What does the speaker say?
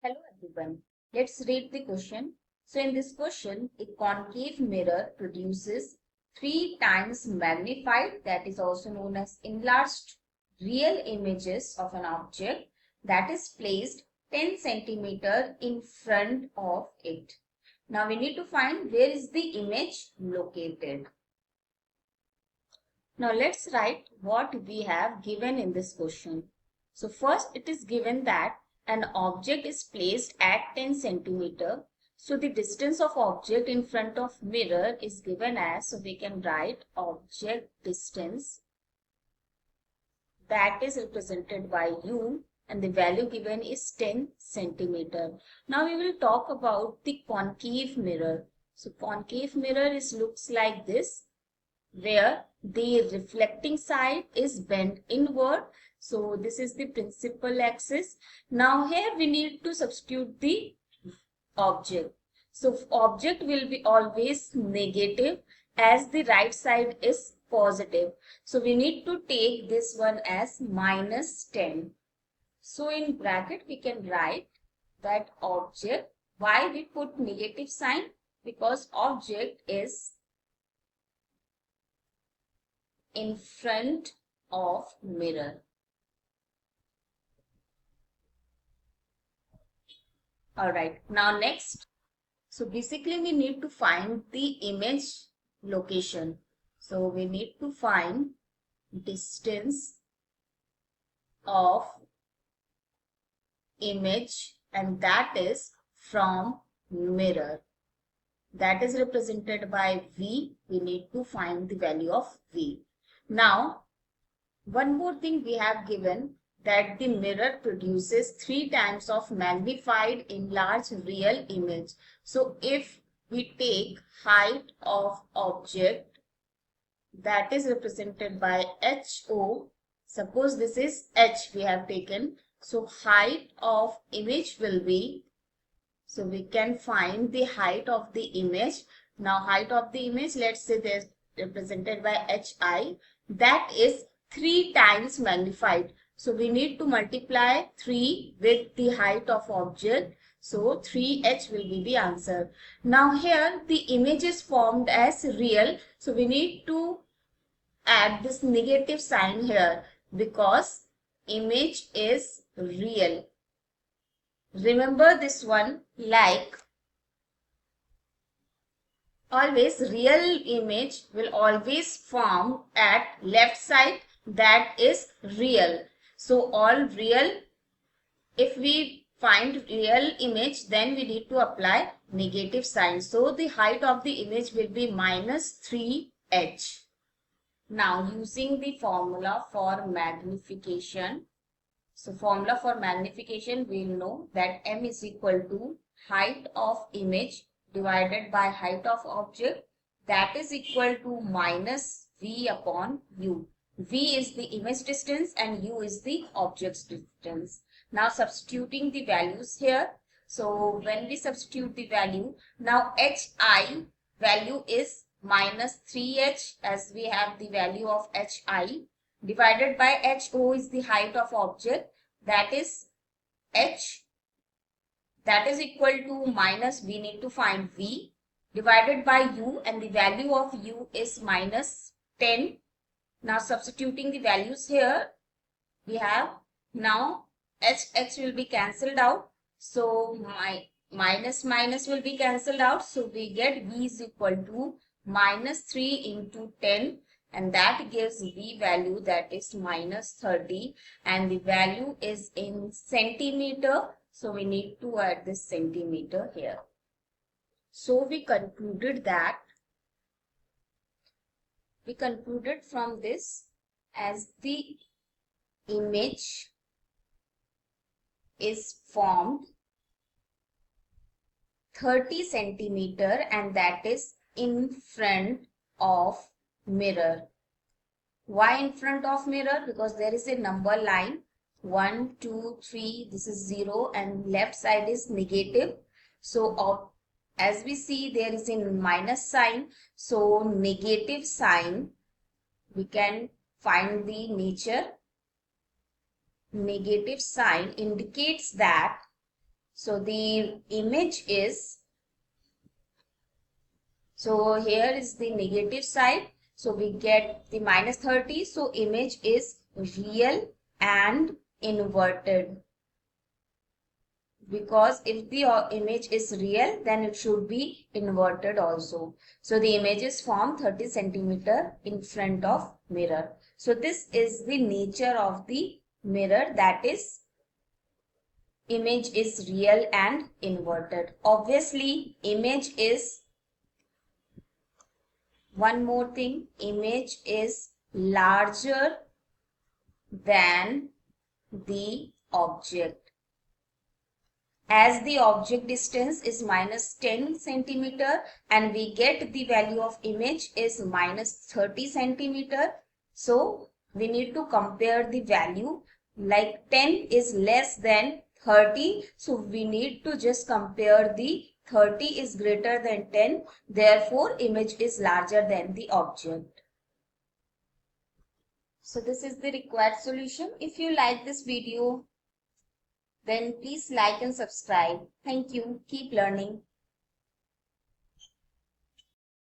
Hello everyone. Let's read the question. So in this question, a concave mirror produces 3 times magnified, that is also known as enlarged, real images of an object that is placed 10 centimeter in front of it. Now we need to find where is the image located. Now let's write what we have given in this question. So first it is given that an object is placed at 10 centimeter. So the distance of object in front of mirror is given as, so we can write object distance, that is represented by u, and the value given is 10 centimeter. Now we will talk about the concave mirror. So concave mirror looks like this, where the reflecting side is bent inward. So this is the principal axis. Now here we need to substitute the object. So object will be always negative as the right side is positive. So we need to take this one as minus 10. So in bracket we can write that object. Why we put negative sign? Because object is in front of mirror. Alright, now next. So basically we need to find the image location. So we need to find distance of image, and that is from mirror. That is represented by V. We need to find the value of V. Now, one more thing we have given, that the mirror produces 3 times of magnified enlarged real image. So if we take height of object, that is represented by HO. Suppose this is H we have taken. So height of image will be, so we can find the height of the image. Now height of the image, let's say this represented by HI, that is 3 times magnified. So we need to multiply 3 with the height of object. So 3H will be the answer. Now here the image is formed as real. So we need to add this negative sign here because image is real. Remember this one, like always real image will always form at left side, that is real. So all real, if we find real image, then we need to apply negative sign. So the height of the image will be minus 3h. Now using the formula for magnification. So formula for magnification, we will know that m is equal to height of image divided by height of object, that is equal to minus v upon u. V is the image distance and u is the object's distance. Now substituting the values here. So when we substitute the value, now hi value is minus 3h, as we have the value of hi, divided by ho is the height of object, that is h, that is equal to minus, we need to find v, divided by u, and the value of u is minus 10. Now substituting the values here, we have now h will be cancelled out. So my minus will be cancelled out. So we get v is equal to minus 3 into 10, and that gives v value, that is minus 30, and the value is in centimeter. So we need to add this centimeter here. So we concluded from this as the image is formed 30 centimeter, and that is in front of mirror. Why in front of mirror? Because there is a number line 1, 2, 3, this is 0, and left side is negative. So as we see, there is a minus sign. So negative sign, we can find the nature. Negative sign indicates that, So the image is, so here is the negative side. So we get the minus 30. So image is real and inverted. Because if the image is real, then it should be inverted also. So the image is formed 30 centimeter in front of mirror. So this is the nature of the mirror, that is image is real and inverted. Obviously image is, one more thing, image is larger than the object. As the object distance is minus 10 centimeter and we get the value of image is minus 30 centimeter. So we need to compare the value, like 10 is less than 30. So we need to just compare the 30 is greater than 10. Therefore image is larger than the object. So this is the required solution. If you like this video, then please like and subscribe. Thank you. Keep learning.